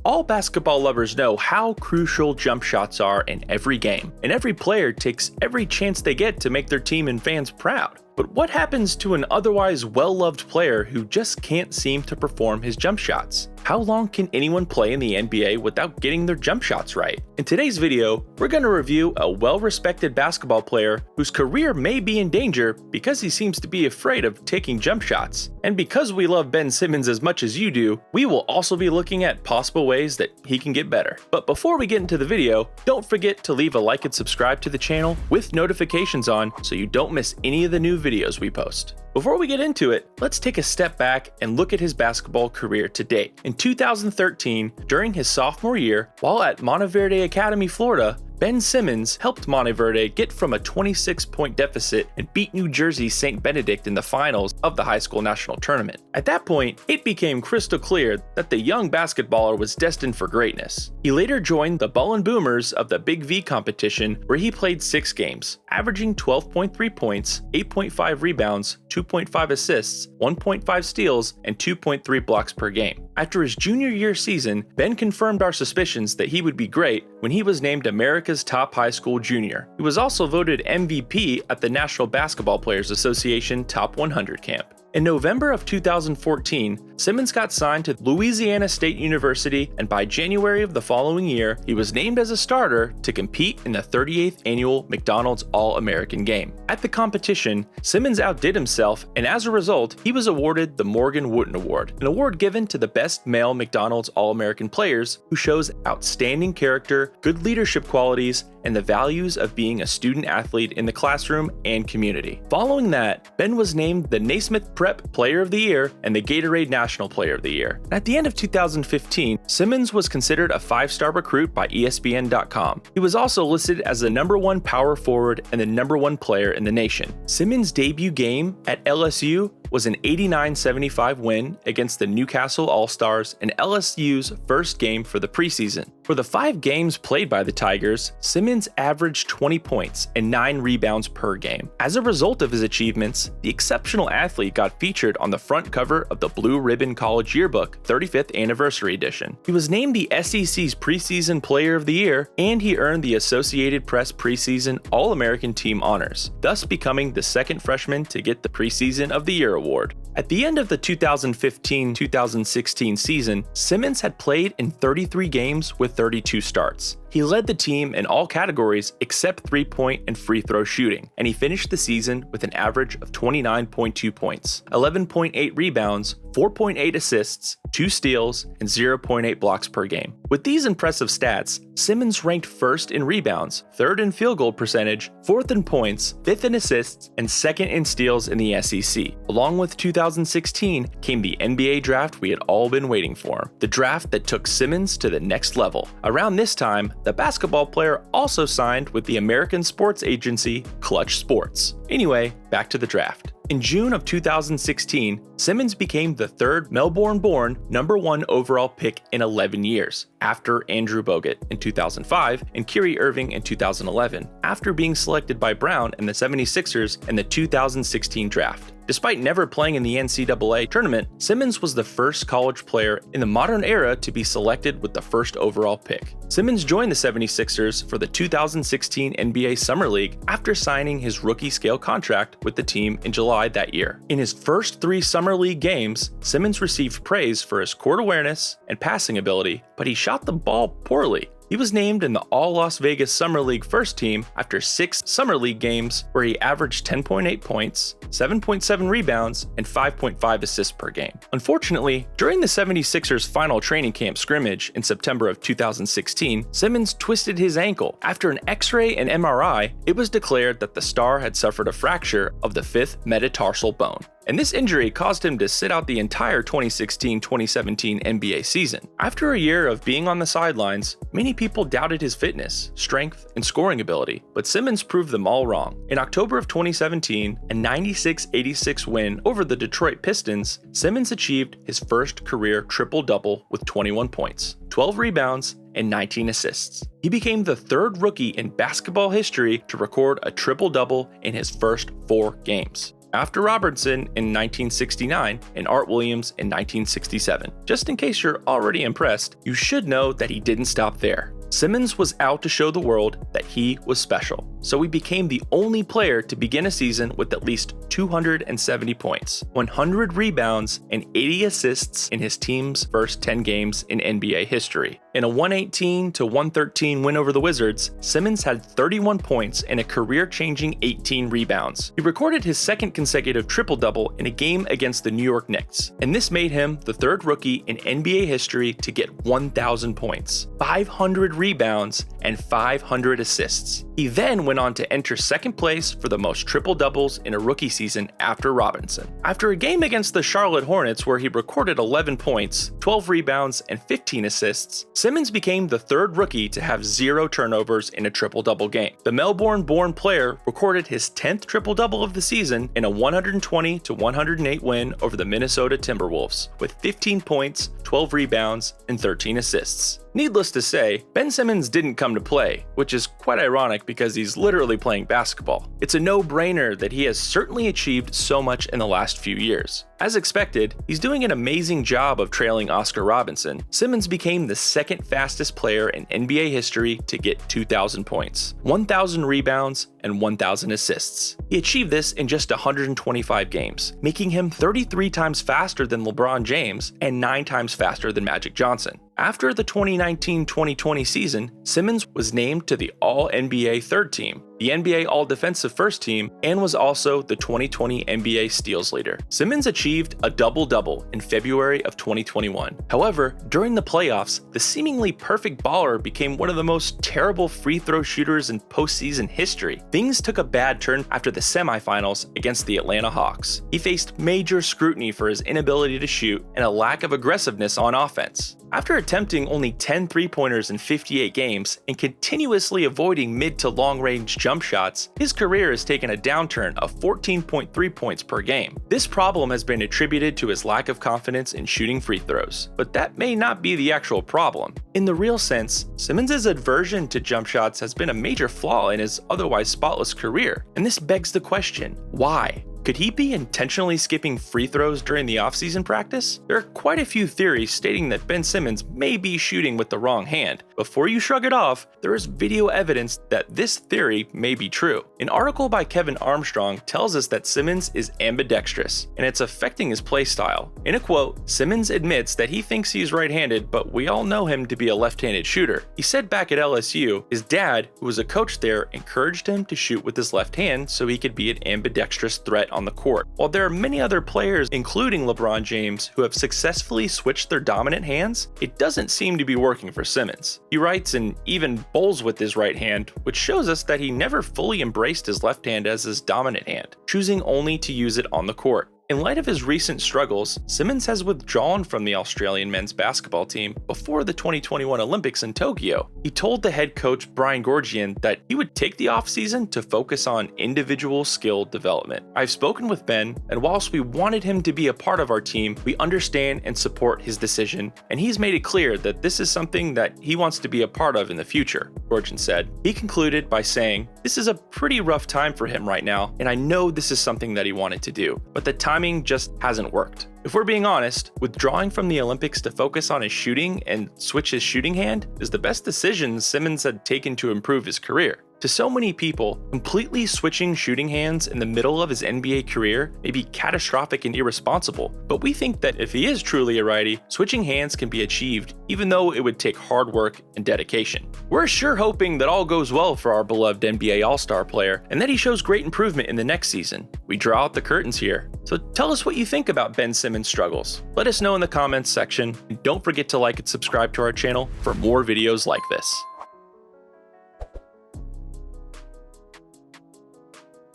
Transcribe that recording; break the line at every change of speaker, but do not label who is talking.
All basketball lovers know how crucial jump shots are in every game, and every player takes every chance they get to make their team and fans proud. But what happens to an otherwise well-loved player who just can't seem to perform his jump shots? How long can anyone play in the NBA without getting their jump shots right? In today's video, we're going to review a well-respected basketball player whose career may be in danger because he seems to be afraid of taking jump shots. And because we love Ben Simmons as much as you do, we will also be looking at possible ways that he can get better. But before we get into the video, don't forget to leave a like and subscribe to the channel with notifications on so you don't miss any of the new videos we post. Before we get into it, let's take a step back and look at his basketball career to date. In 2013, during his sophomore year, while at Monteverde Academy, Florida, Ben Simmons helped Monteverde get from a 26-point deficit and beat New Jersey's St. Benedict in the finals of the high school national tournament. At that point, it became crystal clear that the young basketballer was destined for greatness. He later joined the Bullen Boomers of the Big V competition, where he played 6 games, averaging 12.3 points, 8.5 rebounds, 2.5 assists, 1.5 steals, and 2.3 blocks per game. After his junior year season, Ben confirmed our suspicions that he would be great when he was named America's top high school junior. He was also voted MVP at the National Basketball Players Association Top 100 camp. In November of 2014, Simmons got signed to Louisiana State University, and by January of the following year, he was named as a starter to compete in the 38th annual McDonald's All-American Game. At the competition, Simmons outdid himself, and as a result, he was awarded the Morgan Wooten Award, an award given to the best male McDonald's All-American players who shows outstanding character, good leadership qualities, and the values of being a student athlete in the classroom and community. Following that, Ben was named the Naismith Prep Player of the Year and the Gatorade National Player of the Year. At the end of 2015, Simmons was considered a 5-star recruit by ESPN.com. He was also listed as the #1 power forward and the #1 player in the nation. Simmons' debut game at LSU was an 89-75 win against the Newcastle All-Stars and LSU's first game for the preseason. For the 5 games played by the Tigers, Simmons averaged 20 points and 9 rebounds per game. As a result of his achievements, the exceptional athlete got featured on the front cover of the Blue Ribbon College Yearbook 35th Anniversary Edition. He was named the SEC's Preseason Player of the Year, and he earned the Associated Press Preseason All-American Team honors, thus becoming the second freshman to get the Preseason of the Year award. At the end of the 2015-2016 season, Simmons had played in 33 games with 32 starts. He led the team in all categories except 3-point and free throw shooting, and he finished the season with an average of 29.2 points, 11.8 rebounds, 4.8 assists, 2 steals, and 0.8 blocks per game. With these impressive stats, Simmons ranked 1st in rebounds, 3rd in field goal percentage, 4th in points, 5th in assists, and 2nd in steals in the SEC. Along with 2016 came the NBA draft we had all been waiting for, the draft that took Simmons to the next level. Around this time, the basketball player also signed with the American sports agency Clutch Sports. Anyway, back to the draft. In June of 2016, Simmons became the 3rd Melbourne-born #1 overall pick in 11 years, after Andrew Bogut in 2005 and Kyrie Irving in 2011, after being selected by Brown and the 76ers in the 2016 draft. Despite never playing in the NCAA tournament, Simmons was the first college player in the modern era to be selected with the 1st overall pick. Simmons joined the 76ers for the 2016 NBA Summer League after signing his rookie-scale contract with the team in July that year. In his first 3 Summer League games, Simmons received praise for his court awareness and passing ability, but he shot the ball poorly. He was named in the All-Las Vegas Summer League first team after 6 Summer League games where he averaged 10.8 points, 7.7 rebounds, and 5.5 assists per game. Unfortunately, during the 76ers' final training camp scrimmage in September of 2016, Simmons twisted his ankle. After an X-ray and MRI, it was declared that the star had suffered a fracture of the 5th metatarsal bone, and this injury caused him to sit out the entire 2016-2017 NBA season. After a year of being on the sidelines, many people doubted his fitness, strength, and scoring ability, but Simmons proved them all wrong. In October of 2017, a 96-86 win over the Detroit Pistons, Simmons achieved his first career triple-double with 21 points, 12 rebounds, and 19 assists. He became the 3rd rookie in basketball history to record a triple-double in his first 4 games. after Robertson in 1969 and Art Williams in 1967. Just in case you're already impressed, you should know that he didn't stop there. Simmons was out to show the world that he was special, so he became the only player to begin a season with at least 270 points, 100 rebounds, and 80 assists in his team's first 10 games in NBA history. In a 118-113 win over the Wizards, Simmons had 31 points and a career-changing 18 rebounds. He recorded his second consecutive triple-double in a game against the New York Knicks, and this made him the third rookie in NBA history to get 1,000 points, 500 rebounds, and 500 assists. He then went on to enter second place for the most triple-doubles in a rookie season after Robinson. After a game against the Charlotte Hornets where he recorded 11 points, 12 rebounds, and 15 assists, Simmons became the third rookie to have 0 turnovers in a triple-double game. The Melbourne-born player recorded his 10th triple-double of the season in a 120-108 win over the Minnesota Timberwolves, with 15 points, 12 rebounds, and 13 assists. Needless to say, Ben Simmons didn't come to play, which is quite ironic because he's literally playing basketball. It's a no-brainer that he has certainly achieved so much in the last few years. As expected, he's doing an amazing job of trailing Oscar Robertson. Simmons became the second fastest player in NBA history to get 2,000 points, 1,000 rebounds, and 1,000 assists. He achieved this in just 125 games, making him 33 times faster than LeBron James and 9 times faster than Magic Johnson. After the 2019-2020 season, Simmons was named to the All-NBA third team, the NBA All-Defensive first team, and was also the 2020 NBA steals leader. Simmons achieved a double-double in February of 2021. However, during the playoffs, the seemingly perfect baller became one of the most terrible free throw shooters in postseason history. Things took a bad turn after the semifinals against the Atlanta Hawks. He faced major scrutiny for his inability to shoot and a lack of aggressiveness on offense. After attempting only 10 three-pointers in 58 games and continuously avoiding mid to long-range jump shots, his career has taken a downturn of 14.3 points per game. This problem has been attributed to his lack of confidence in shooting free throws, but that may not be the actual problem. In the real sense, Simmons' aversion to jump shots has been a major flaw in his otherwise spotless career, and this begs the question, why? Could he be intentionally skipping free throws during the offseason practice? There are quite a few theories stating that Ben Simmons may be shooting with the wrong hand. Before you shrug it off, there is video evidence that this theory may be true. An article by Kevin Armstrong tells us that Simmons is ambidextrous, and it's affecting his play style. In a quote, Simmons admits that he thinks he's right-handed, but we all know him to be a left-handed shooter. He said back at LSU, his dad, who was a coach there, encouraged him to shoot with his left hand so he could be an ambidextrous threat on the court. While there are many other players, including LeBron James, who have successfully switched their dominant hands, it doesn't seem to be working for Simmons. He writes and even bowls with his right hand, which shows us that he never fully embraced his left hand as his dominant hand, choosing only to use it on the court. In light of his recent struggles, Simmons has withdrawn from the Australian men's basketball team before the 2021 Olympics in Tokyo. He told the head coach Brian Gorgian that he would take the offseason to focus on individual skill development. I've spoken with Ben, and whilst we wanted him to be a part of our team, we understand and support his decision, and he's made it clear that this is something that he wants to be a part of in the future, Gorgian said. He concluded by saying, "This is a pretty rough time for him right now, and I know this is something that he wanted to do, but the timing just hasn't worked." If we're being honest, withdrawing from the Olympics to focus on his shooting and switch his shooting hand is the best decision Simmons had taken to improve his career. To so many people, completely switching shooting hands in the middle of his NBA career may be catastrophic and irresponsible, but we think that if he is truly a righty, switching hands can be achieved even though it would take hard work and dedication. We're sure hoping that all goes well for our beloved NBA All-Star player and that he shows great improvement in the next season. We draw out the curtains here. So tell us what you think about Ben Simmons' struggles. Let us know in the comments section, and don't forget to like and subscribe to our channel for more videos like this.